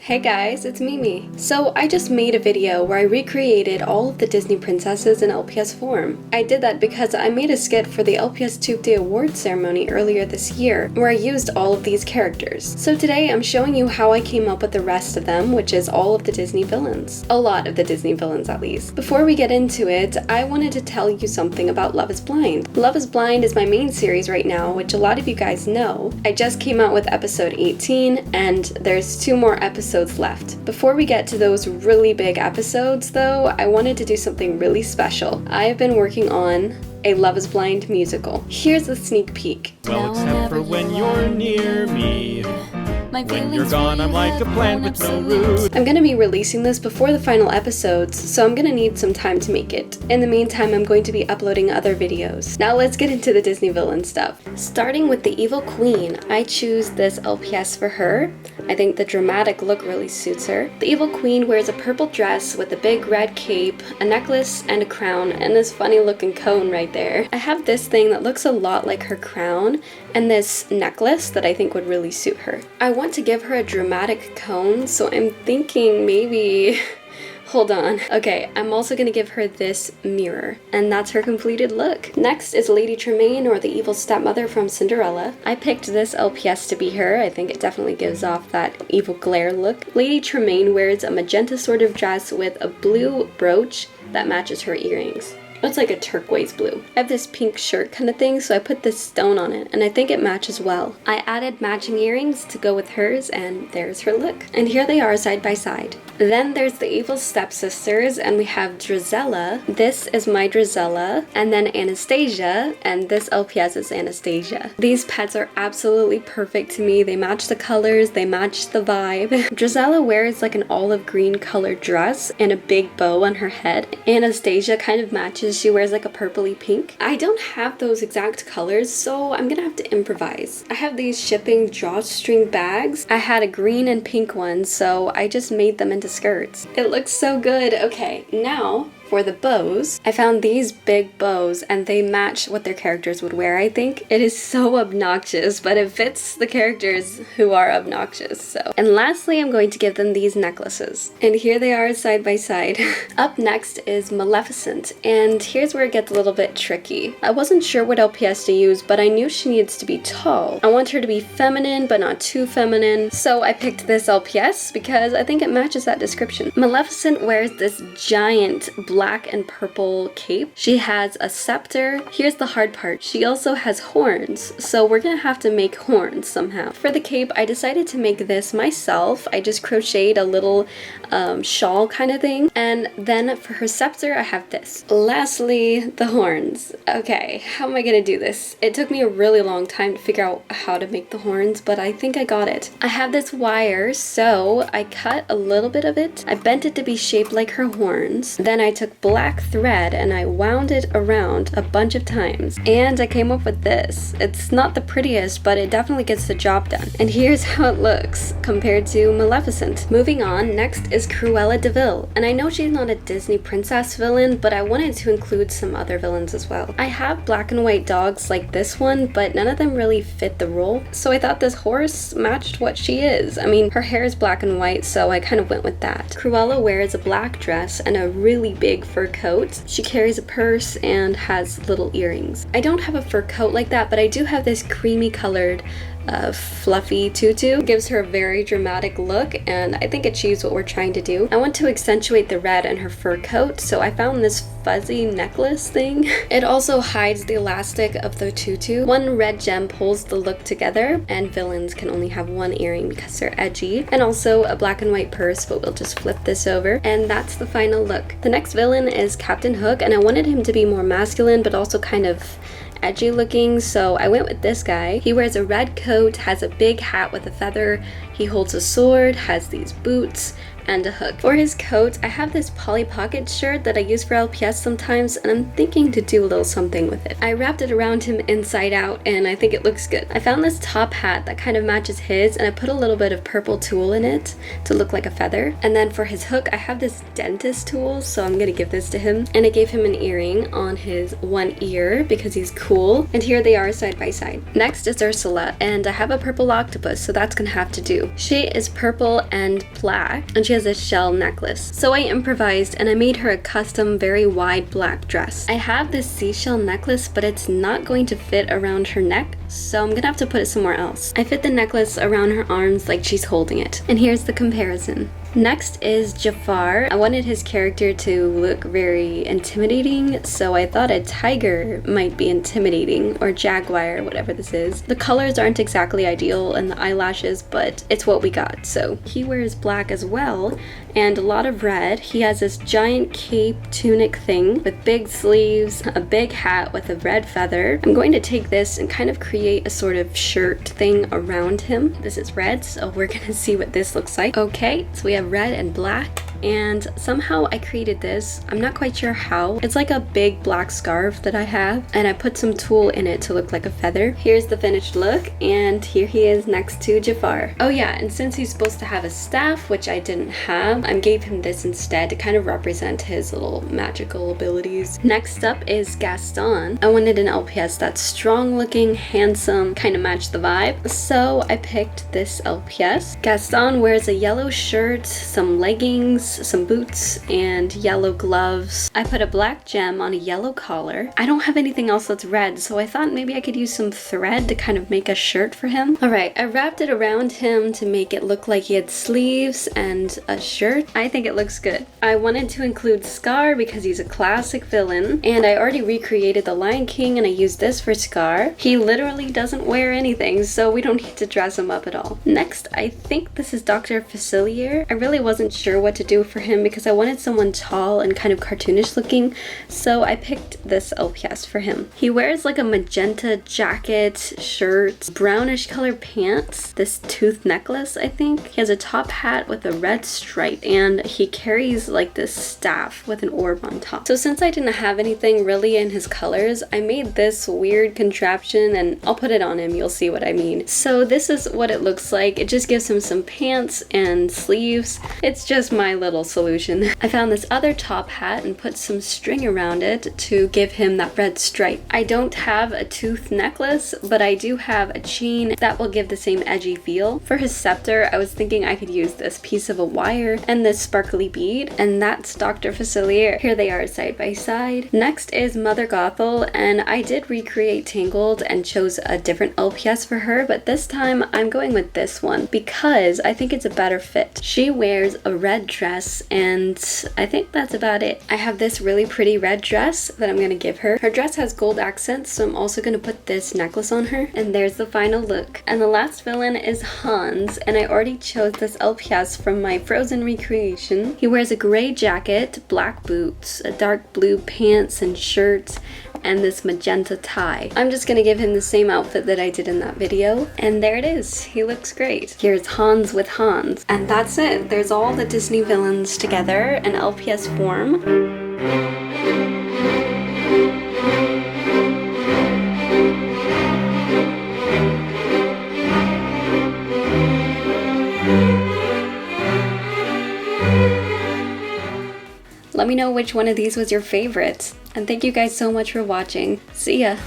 Hey guys, it's Mimi. So I just made a video where I recreated all of the Disney princesses in LPS form. I did that because I made a skit for the LPS Tuesday Awards ceremony earlier this year where I used all of these characters. So today I'm showing you how I came up with the rest of them, which is all of the Disney villains. A lot of the Disney villains at least. Before we get into it, I wanted to tell you something about Love is Blind. Love is Blind is my main series right now, which a lot of you guys know. I just came out with episode 18 and there's 2 more episodes left. Before we get to those really big episodes though, I wanted to do something really special. I have been working on a Love is Blind musical. Here's a sneak peek. Well, except for when you're near me. When you're gone, I'm like a plant with no roots. I'm gonna be releasing this before the final episodes, so I'm gonna need some time to make it. In the meantime, I'm going to be uploading other videos. Now let's get into the Disney villain stuff. Starting with the Evil Queen, I choose this LPS for her. I think the dramatic look really suits her. The Evil Queen wears a purple dress with a big red cape, a necklace, and a crown, and this funny looking cone right there. I have this thing that looks a lot like her crown, and this necklace that I think would really suit her. I want to give her a dramatic cone, so I'm thinking maybe... Hold on. Okay, I'm also gonna give her this mirror, and that's her completed look. Next is Lady Tremaine, or the evil stepmother from Cinderella. I picked this LPS to be her. I think it definitely gives off that evil glare look. Lady Tremaine wears a magenta sort of dress with a blue brooch that matches her earrings. It's like a turquoise blue. I have this pink shirt kind of thing, so I put this stone on it, and I think it matches well. I added matching earrings to go with hers, and there's her look. And here they are side by side. Then there's the evil stepsisters, and we have Drizella. This is my Drizella, and then Anastasia, and this LPS is Anastasia. These pets are absolutely perfect to me. They match the colors, they match the vibe. Drizella wears like an olive green colored dress and a big bow on her head. Anastasia kind of matches. She wears like a purpley pink. I don't have those exact colors, so I'm gonna have to improvise. I have these shipping drawstring bags. I had a green and pink one, so I just made them into skirts. It looks so good. Okay, now for the bows, I found these big bows and they match what their characters would wear, I think. It is so obnoxious, but it fits the characters who are obnoxious, so. And lastly, I'm going to give them these necklaces. And here they are side by side. Up next is Maleficent, and here's where it gets a little bit tricky. I wasn't sure what LPS to use, but I knew she needs to be tall. I want her to be feminine, but not too feminine, so I picked this LPS because I think it matches that description. Maleficent wears this giant black and purple cape. She has a scepter. Here's the hard part. She also has horns, so we're gonna have to make horns somehow. For the cape, I decided to make this myself. I just crocheted a little shawl kind of thing, and then for her scepter, I have this. Lastly, the horns. Okay, how am I gonna do this? It took me a really long time to figure out how to make the horns, but I think I got it. I have this wire, so I cut a little bit of it. I bent it to be shaped like her horns. Then I took black thread and I wound it around a bunch of times, and I came up with this. It's not the prettiest, but it definitely gets the job done. And here's how it looks compared to Maleficent. Moving on, next is Cruella De Vil, and I know she's not a Disney princess villain, but I wanted to include some other villains as well. I have black and white dogs like this one, but none of them really fit the role, so I thought this horse matched what she is. I mean, her hair is black and white, so I kind of went with that. Cruella wears a black dress and a really big fur coat. She carries a purse and has little earrings. I don't have a fur coat like that, but I do have this creamy colored fluffy tutu. It gives her a very dramatic look, and I think achieves what we're trying to do. I want to accentuate the red in her fur coat, so I found this fuzzy necklace thing. It also hides the elastic of the tutu. One red gem pulls the look together, and villains can only have one earring because they're edgy. And also a black and white purse, but we'll just flip this over, and that's the final look. The next villain is Captain Hook, and I wanted him to be more masculine, but also kind of edgy looking, so I went with this guy. He wears a red coat, has a big hat with a feather, he holds a sword, has these boots, and a hook. For his coat, I have this Polly Pocket shirt that I use for LPS sometimes, and I'm thinking to do a little something with it. I wrapped it around him inside out, and I think it looks good. I found this top hat that kind of matches his, and I put a little bit of purple tulle in it to look like a feather. And then for his hook, I have this dentist tool, so I'm gonna give this to him. And I gave him an earring on his one ear because he's cool. And here they are side by side. Next is Ursula, and I have a purple octopus, so that's gonna have to do. She is purple and black, and she has a shell necklace. So I improvised and I made her a custom, very wide black dress. I have this seashell necklace, but it's not going to fit around her neck, so I'm gonna have to put it somewhere else. I fit the necklace around her arms like she's holding it. And here's the comparison. Next is Jaffar. I wanted his character to look very intimidating, so I thought a tiger might be intimidating, or jaguar, whatever this is. The colors aren't exactly ideal and the eyelashes, but it's what we got. So he wears black as well, and a lot of red. He has this giant cape tunic thing with big sleeves, a big hat with a red feather. I'm going to take this and kind of create a sort of shirt thing around him. This is red, so we're gonna see what this looks like. Okay, so we have red and black, and somehow I created this. I'm not quite sure how. It's like a big black scarf that I have, and I put some tulle in it to look like a feather. Here's the finished look, and here he is next to Jaffar. Oh yeah, and since he's supposed to have a staff, which I didn't have, I gave him this instead to kind of represent his little magical abilities. Next up is Gaston. I wanted an LPS that's strong looking, handsome, kind of match the vibe, so I picked this LPS. Gaston wears a yellow shirt, some leggings, some boots, and yellow gloves. I put a black gem on a yellow collar. I don't have anything else that's red, so I thought maybe I could use some thread to kind of make a shirt for him. Alright, I wrapped it around him to make it look like he had sleeves and a shirt. I think it looks good. I wanted to include Scar because he's a classic villain, and I already recreated the Lion King and I used this for Scar. He literally doesn't wear anything, so we don't need to dress him up at all. Next, I think this is Dr. Facilier. I really wasn't sure what to do for him because I wanted someone tall and kind of cartoonish looking, so I picked this LPS for him. He wears like a magenta jacket, shirt, brownish colored pants, this tooth necklace, I think. He has a top hat with a red stripe, and he carries like this staff with an orb on top. So since I didn't have anything really in his colors, I made this weird contraption, and I'll put it on him, you'll see what I mean. So this is what it looks like. It just gives him some pants and sleeves. It's just my little solution. I found this other top hat and put some string around it to give him that red stripe. I don't have a tooth necklace, but I do have a chain that will give the same edgy feel. For his scepter, I was thinking I could use this piece of a wire and this sparkly bead, and that's Dr. Facilier. Here they are side by side. Next is Mother Gothel, and I did recreate Tangled and chose a different LPS for her, but this time I'm going with this one because I think it's a better fit. She wears a red dress, and I think that's about it. I have this really pretty red dress that I'm gonna give her. Her dress has gold accents, so I'm also gonna put this necklace on her, and there's the final look. And the last villain is Hans, and I already chose this LPS from my Frozen recreation. He wears a gray jacket, black boots, a dark blue pants and shirt, and this magenta tie. I'm just gonna give him the same outfit that I did in that video, and there it is. He looks great. Here's Hans with Hans. And that's it. There's all the Disney villains together in LPS form. Let me know which one of these was your favorite. And thank you guys so much for watching. See ya!